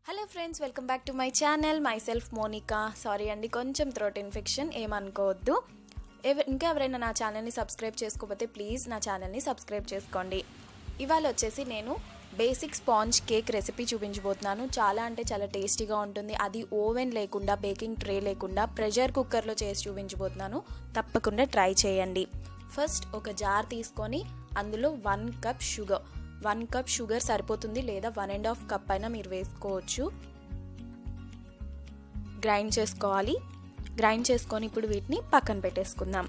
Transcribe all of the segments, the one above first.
Hello friends, welcome back to my channel. Myself Monika. Sorry అండి, కొంచెం throat infection, ఏమనుకోవద్దు. ఇంకా ఎవరైనా నా ఛానల్ని సబ్స్క్రైబ్ చేసుకోకపోతే ప్లీజ్ నా ఛానల్ని సబ్స్క్రైబ్ చేసుకోండి. ఇవాళ వచ్చేసి నేను బేసిక్ స్పాంజ్ కేక్ రెసిపీ చూపించబోతున్నాను. చాలా అంటే చాలా టేస్టీగా ఉంటుంది. అది ఓవెన్ లేకుండా, బేకింగ్ ట్రే లేకుండా ప్రెషర్ కుక్కర్లో చేసి చూపించబోతున్నాను. తప్పకుండా ట్రై చేయండి. ఫస్ట్ ఒక జార్ తీసుకొని అందులో 1 కప్ షుగర్, 1 కప్ షుగర్ సరిపోతుంది, లేదా 1.5 కప్ అయినా మీరు వేసుకోవచ్చు. గ్రైండ్ చేసుకోవాలి. గ్రైండ్ చేసుకొని ఇప్పుడు వీటిని పక్కన పెట్టేసుకుందాం.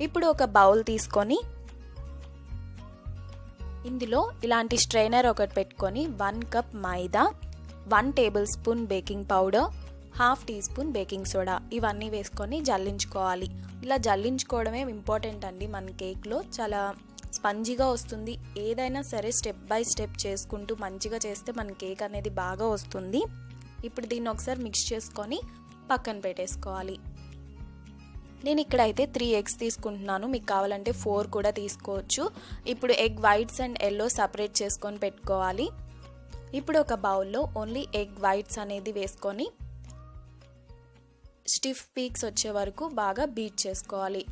ఇప్పుడు ఒక బౌల్ తీసుకొని ఇందులో ఇలాంటి స్ట్రైనర్ ఒకటి పెట్టుకొని 1 cup maida, 1 tablespoon baking powder, 1/2 teaspoon baking soda ఇవన్నీ వేసుకొని జల్లించుకోవాలి. ఇలా జల్లించుకోవడమే ఇంపార్టెంట్ అండి. మన కేక్లో చాలా స్పంజీగా వస్తుంది. ఏదైనా సరే స్టెప్ బై స్టెప్ చేసుకుంటూ మంచిగా చేస్తే మన కేక్ అనేది బాగా వస్తుంది. ఇప్పుడు దీన్ని ఒకసారి మిక్స్ చేసుకొని పక్కన పెట్టేసుకోవాలి. నేను ఇక్కడైతే 3 ఎగ్స్ తీసుకుంటున్నాను. మీకు కావాలంటే 4 కూడా తీసుకోవచ్చు. ఇప్పుడు egg whites and yellow separate చేసుకొని పెట్టుకోవాలి. ఇప్పుడు ఒక బౌల్లో ఓన్లీ ఎగ్ వైట్స్ అనేది వేసుకొని స్టిఫ్ పీక్స్ వచ్చే వరకు బాగా బీట్ చేసుకోవాలి.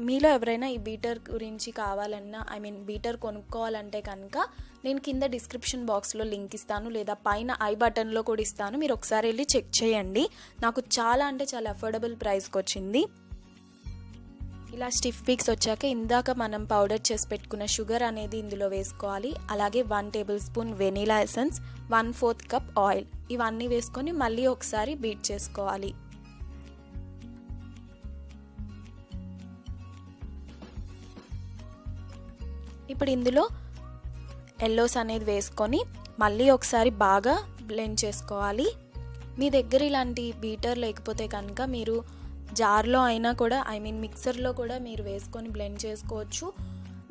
మీలో ఎవరైనా ఈ బీటర్ గురించి కావాలన్నా, బీటర్ కొనుక్కోవాలంటే కనుక నేను కింద డిస్క్రిప్షన్ బాక్స్లో లింక్ ఇస్తాను, లేదా పైన ఐ బటన్లో కూడా ఇస్తాను. మీరు ఒకసారి వెళ్ళి చెక్ చేయండి. నాకు చాలా అంటే చాలా అఫోర్డబుల్ ప్రైస్కి వచ్చింది. ఇలా స్టిఫ్ పీక్స్ వచ్చాక ఇందాక మనం పౌడర్ చేసి పెట్టుకున్న షుగర్ అనేది ఇందులో వేసుకోవాలి. అలాగే 1 table spoon vanilla essence, 1/4 cup oil ఇవన్నీ వేసుకొని మళ్ళీ ఒకసారి బీట్ చేసుకోవాలి. ఇప్పుడు ఇందులో ఎల్లోస్ అనేది వేసుకొని మళ్ళీ ఒకసారి బాగా బ్లెండ్ చేసుకోవాలి. మీ దగ్గర ఇలాంటి బీటర్ లేకపోతే కనుక మీరు జార్లో అయినా కూడా, మిక్సర్లో కూడా మీరు వేసుకొని బ్లెండ్ చేసుకోవచ్చు.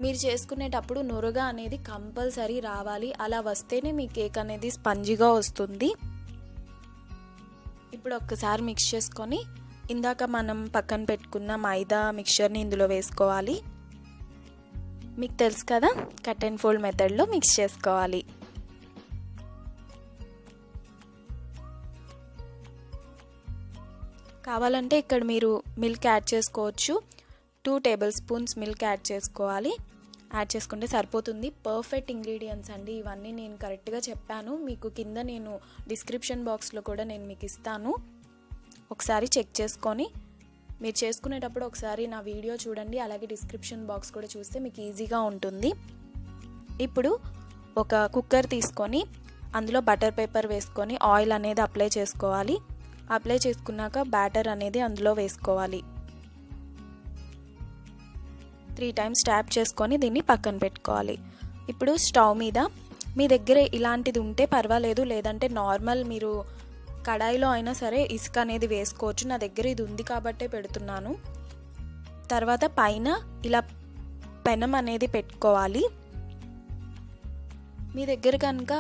మీరు చేసుకునేటప్పుడు నురగా అనేది కంపల్సరీ రావాలి. అలా వస్తేనే మీ కేక్ అనేది స్పంజిగా వస్తుంది. ఇప్పుడు ఒక్కసారి మిక్స్ చేసుకొని ఇందాక మనం పక్కన పెట్టుకున్న మైదా మిక్చర్ని ఇందులో వేసుకోవాలి. మీకు తెలుసు కదా, కట్ అండ్ ఫోల్డ్ మెథడ్లో మిక్స్ చేసుకోవాలి. కావాలంటే ఇక్కడ మీరు మిల్క్ యాడ్ చేసుకోవచ్చు. 2 టేబుల్ స్పూన్స్ మిల్క్ యాడ్ చేసుకోవాలి. యాడ్ చేసుకుంటే సరిపోతుంది. పర్ఫెక్ట్ ఇంగ్రీడియంట్స్ అండి ఇవన్నీ. నేను కరెక్ట్గా చెప్పాను. మీకు కింద నేను డిస్క్రిప్షన్ బాక్స్లో కూడా నేను మీకు ఇస్తాను. ఒకసారి చెక్ చేసుకొని మీరు చేసుకునేటప్పుడు ఒకసారి నా వీడియో చూడండి. అలాగే డిస్క్రిప్షన్ బాక్స్ కూడా చూస్తే మీకు ఈజీగా ఉంటుంది. ఇప్పుడు ఒక కుక్కర్ తీసుకొని అందులో బటర్ పేపర్ వేసుకొని ఆయిల్ అనేది అప్లై చేసుకోవాలి. అప్లై చేసుకున్నాక బ్యాటర్ అనేది అందులో వేసుకోవాలి. 3 టైమ్స్ ట్యాప్ చేసుకొని దీన్ని పక్కన పెట్టుకోవాలి. ఇప్పుడు స్టవ్ మీద మీ దగ్గర ఇలాంటిది ఉంటే పర్వాలేదు, లేదంటే నార్మల్ మీరు కడాయిలో అయినా సరే ఇసుక అనేది వేసుకోవచ్చు. నా దగ్గర ఇది ఉంది కాబట్టే పెడుతున్నాను. తర్వాత పైన ఇలా పెనం అనేది పెట్టుకోవాలి. మీ దగ్గర కనుక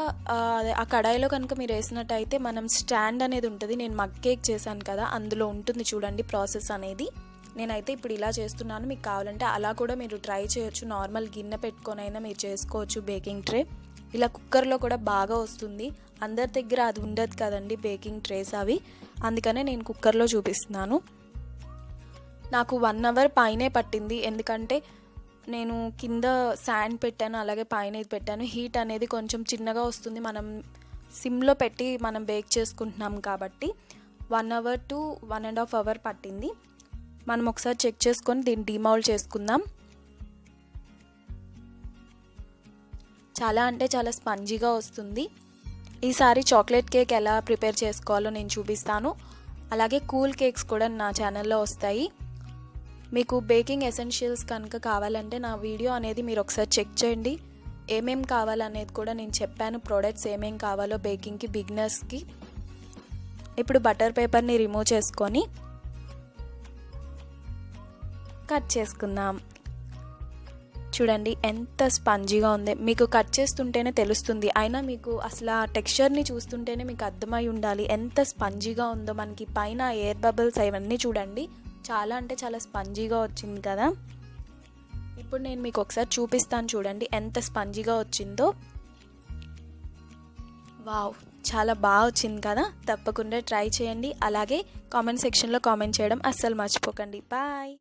ఆ కడాయిలో కనుక మీరు వేసినట్టయితే మనం స్టాండ్ అనేది ఉంటుంది. నేను మగ్ కేక్ చేశాను కదా, అందులో ఉంటుంది చూడండి ప్రాసెస్ అనేది. నేనైతే ఇప్పుడు ఇలా చేస్తున్నాను. మీకు కావాలంటే అలా కూడా మీరు ట్రై చేయొచ్చు. నార్మల్ గిన్నె పెట్టుకొని అయినా మీరు చేసుకోవచ్చు బేకింగ్ ట్రే. ఇలా కుక్కర్లో కూడా బాగా వస్తుంది. అందరి దగ్గర అది ఉండదు కదండి బేకింగ్ ట్రేస్ అవి, అందుకనే నేను కుక్కర్లో చూపిస్తున్నాను. నాకు 1 అవర్ పైనే పట్టింది. ఎందుకంటే నేను కింద శాండ్ పెట్టాను, అలాగే పైన ఇది పెట్టాను. హీట్ అనేది కొంచెం చిన్నగా వస్తుంది. మనం సిమ్లో పెట్టి మనం బేక్ చేసుకుంటున్నాం కాబట్టి 1 అవర్ టు 1.5 అవర్ పట్టింది. మనం ఒకసారి చెక్ చేసుకొని దీన్ని డీమౌల్డ్ చేసుకుందాం. చాలా అంటే చాలా స్పంజీగా వస్తుంది. ఈసారి చాక్లెట్ కేక్ ఎలా ప్రిపేర్ చేసుకోవాలో నేను చూపిస్తాను. అలాగే కూల్ కేక్స్ కూడా నా ఛానల్లో వస్తాయి. మీకు బేకింగ్ ఎసెన్షియల్స్ కనుక కావాలంటే నా వీడియో అనేది మీరు ఒకసారి చెక్ చేయండి. ఏమేం కావాలనేది కూడా నేను చెప్పాను. ప్రోడక్ట్స్ ఏమేం కావాలో బేకింగ్కి, బిగినర్స్కి. ఇప్పుడు బటర్ పేపర్ని రిమూవ్ చేసుకొని కట్ చేసుకుందాం. చూడండి ఎంత స్పంజీగా ఉంది. మీకు కట్ చేస్తుంటేనే తెలుస్తుంది. అయినా మీకు అసలు ఆ టెక్స్చర్ని చూస్తుంటేనే మీకు అర్థమై ఉండాలి ఎంత స్పంజీగా ఉందో. మనకి పైన ఎయిర్ బబుల్స్ అవన్నీ చూడండి, చాలా అంటే చాలా స్పంజీగా వచ్చింది కదా. ఇప్పుడు నేను మీకు ఒకసారి చూపిస్తాను చూడండి ఎంత స్పంజీగా వచ్చిందో. వావ్, చాలా బాగా వచ్చింది కదా. తప్పకుండా ట్రై చేయండి. అలాగే కామెంట్ సెక్షన్లో కామెంట్ చేయడం అస్సలు మర్చిపోకండి. బాయ్.